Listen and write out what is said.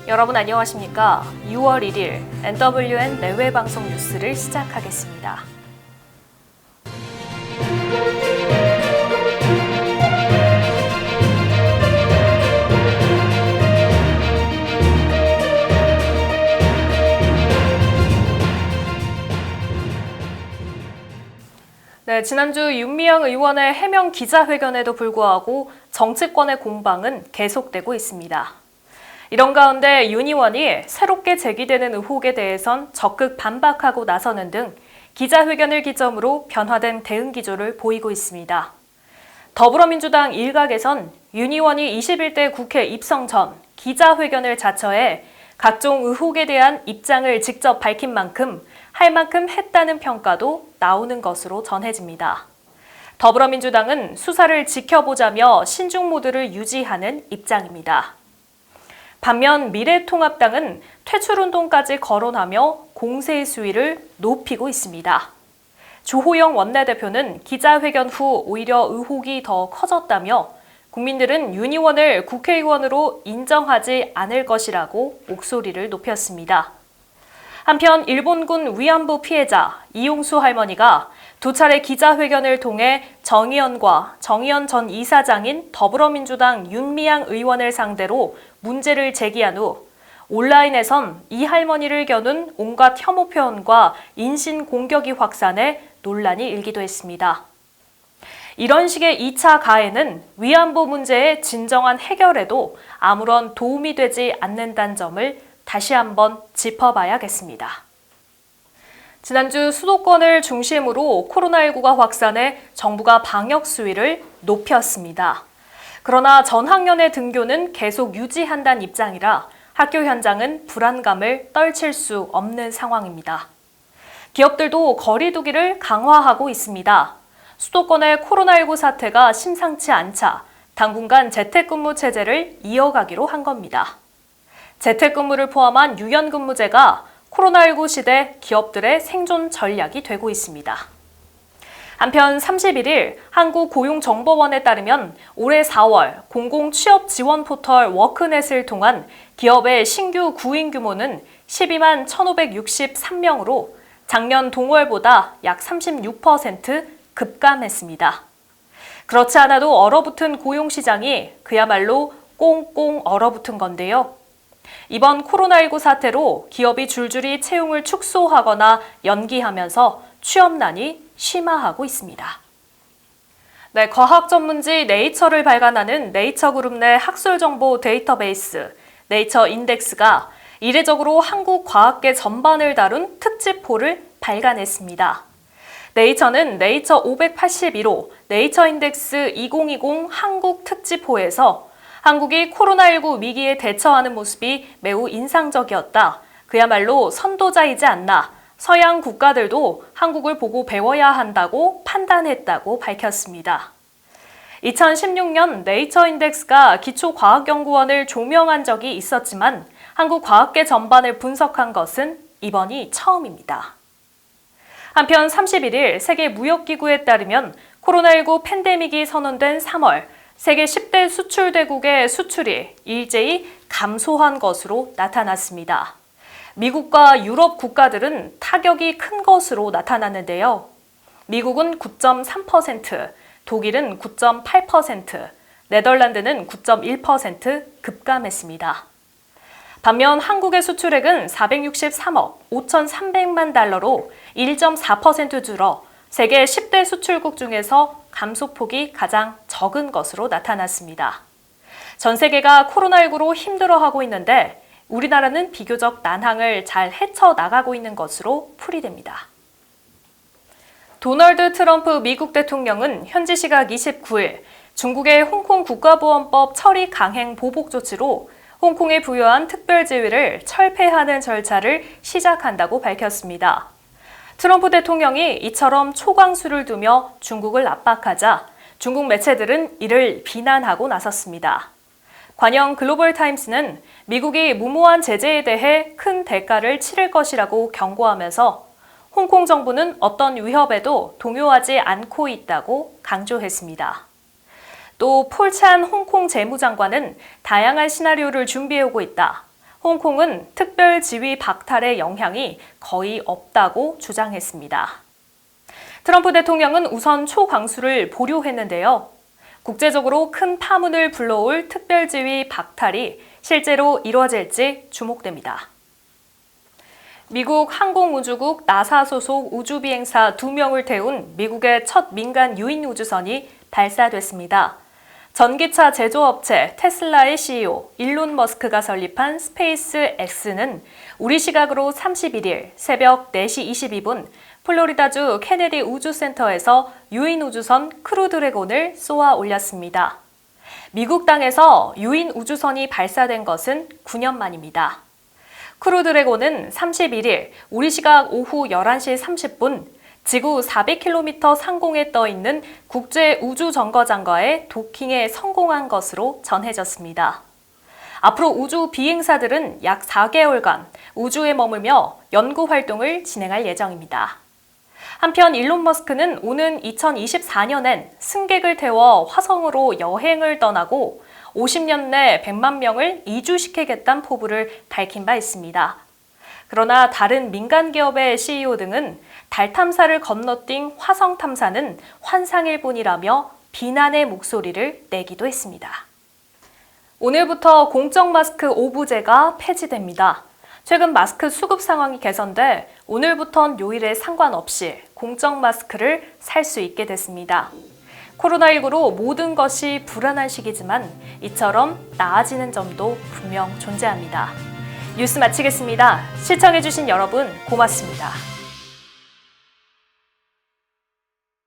여러분 안녕하십니까? 6월 1일 NWN 내외 방송 뉴스를 시작하겠습니다. 네, 지난주 윤미향 의원의 해명 기자회견에도 불구하고 정치권의 공방은 계속되고 있습니다. 이런 가운데 윤 의원이 새롭게 제기되는 의혹에 대해선 적극 반박하고 나서는 등 기자회견을 기점으로 변화된 대응 기조를 보이고 있습니다. 더불어민주당 일각에선 윤 의원이 21대 국회 입성 전 기자회견을 자처해 각종 의혹에 대한 입장을 직접 밝힌 만큼 할 만큼 했다는 평가도 나오는 것으로 전해집니다. 더불어민주당은 수사를 지켜보자며 신중 모드를 유지하는 입장입니다. 반면 미래통합당은 퇴출운동까지 거론하며 공세의 수위를 높이고 있습니다. 주호영 원내대표는 기자회견 후 오히려 의혹이 더 커졌다며 국민들은 윤 의원을 국회의원으로 인정하지 않을 것이라고 목소리를 높였습니다. 한편 일본군 위안부 피해자 이용수 할머니가 두 차례 기자회견을 통해 정의연과 정의연 전 이사장인 더불어민주당 윤미향 의원을 상대로 문제를 제기한 후 온라인에선 이 할머니를 겨눈 온갖 혐오 표현과 인신 공격이 확산해 논란이 일기도 했습니다. 이런 식의 2차 가해는 위안부 문제의 진정한 해결에도 아무런 도움이 되지 않는다는 점을 다시 한번 짚어봐야겠습니다. 지난주 수도권을 중심으로 코로나19가 확산해 정부가 방역 수위를 높였습니다. 그러나 전학년의 등교는 계속 유지한다는 입장이라 학교 현장은 불안감을 떨칠 수 없는 상황입니다. 기업들도 거리 두기를 강화하고 있습니다. 수도권의 코로나19 사태가 심상치 않자 당분간 재택근무 체제를 이어가기로 한 겁니다. 재택근무를 포함한 유연근무제가 코로나19 시대 기업들의 생존 전략이 되고 있습니다. 한편 31일 한국고용정보원에 따르면 올해 4월 공공취업 지원 포털 워크넷을 통한 기업의 신규 구인 규모는 12만 1,563명으로 작년 동월보다 약 36% 급감했습니다. 그렇지 않아도 얼어붙은 고용시장이 그야말로 꽁꽁 얼어붙은 건데요. 이번 코로나19 사태로 기업이 줄줄이 채용을 축소하거나 연기하면서 취업난이 심화하고 있습니다. 네, 과학 전문지 네이처를 발간하는 네이처그룹 내 학술정보 데이터베이스 네이처 인덱스가 이례적으로 한국 과학계 전반을 다룬 특집호를 발간했습니다. 네이처는 네이처 581호 네이처 인덱스 2020 한국 특집호에서 한국이 코로나19 위기에 대처하는 모습이 매우 인상적이었다. 그야말로 선도자이지 않나. 서양 국가들도 한국을 보고 배워야 한다고 판단했다고 밝혔습니다. 2016년 네이처 인덱스가 기초과학연구원을 조명한 적이 있었지만 한국 과학계 전반을 분석한 것은 이번이 처음입니다. 한편 31일 세계무역기구에 따르면 코로나19 팬데믹이 선언된 3월 세계 10대 수출대국의 수출이 일제히 감소한 것으로 나타났습니다. 미국과 유럽 국가들은 타격이 큰 것으로 나타났는데요. 미국은 9.3%, 독일은 9.8%, 네덜란드는 9.1% 급감했습니다. 반면 한국의 수출액은 463억 5,300만 달러로 1.4% 줄어 세계 10대 수출국 중에서 감소폭이 가장 적은 것으로 나타났습니다. 전 세계가 코로나19로 힘들어하고 있는데 우리나라는 비교적 난항을 잘 헤쳐나가고 있는 것으로 풀이됩니다. 도널드 트럼프 미국 대통령은 현지 시각 29일 중국의 홍콩 국가보안법 처리 강행 보복 조치로 홍콩에 부여한 특별지위를 철폐하는 절차를 시작한다고 밝혔습니다. 트럼프 대통령이 이처럼 초강수를 두며 중국을 압박하자 중국 매체들은 이를 비난하고 나섰습니다. 관영 글로벌타임스는 미국이 무모한 제재에 대해 큰 대가를 치를 것이라고 경고하면서 홍콩 정부는 어떤 위협에도 동요하지 않고 있다고 강조했습니다. 또 폴찬 홍콩 재무장관은 다양한 시나리오를 준비해오고 있다. 홍콩은 특별 지위 박탈의 영향이 거의 없다고 주장했습니다. 트럼프 대통령은 우선 초강수를 보류했는데요. 국제적으로 큰 파문을 불러올 특별 지위 박탈이 실제로 이뤄질지 주목됩니다. 미국 항공우주국 나사 소속 우주비행사 2명을 태운 미국의 첫 민간 유인 우주선이 발사됐습니다. 전기차 제조업체 테슬라의 CEO 일론 머스크가 설립한 스페이스 X는 우리 시각으로 31일 새벽 4시 22분 플로리다주 케네디 우주센터에서 유인 우주선 크루 드래곤을 쏘아 올렸습니다. 미국 땅에서 유인 우주선이 발사된 것은 9년 만입니다. 크루 드래곤은 31일 우리 시각 오후 11시 30분 지구 400km 상공에 떠 있는 국제 우주 정거장과의 도킹에 성공한 것으로 전해졌습니다. 앞으로 우주 비행사들은 약 4개월간 우주에 머물며 연구 활동을 진행할 예정입니다. 한편 일론 머스크는 오는 2024년엔 승객을 태워 화성으로 여행을 떠나고 50년 내 100만 명을 이주시키겠다는 포부를 밝힌 바 있습니다. 그러나 다른 민간 기업의 CEO 등은 달 탐사를 건너뛴 화성 탐사는 환상일 뿐이라며 비난의 목소리를 내기도 했습니다. 오늘부터 공적 마스크 오부제가 폐지됩니다. 최근 마스크 수급 상황이 개선돼 오늘부턴 요일에 상관없이 공적 마스크를 살 수 있게 됐습니다. 코로나19로 모든 것이 불안한 시기지만 이처럼 나아지는 점도 분명 존재합니다. 뉴스 마치겠습니다. 시청해주신 여러분 고맙습니다.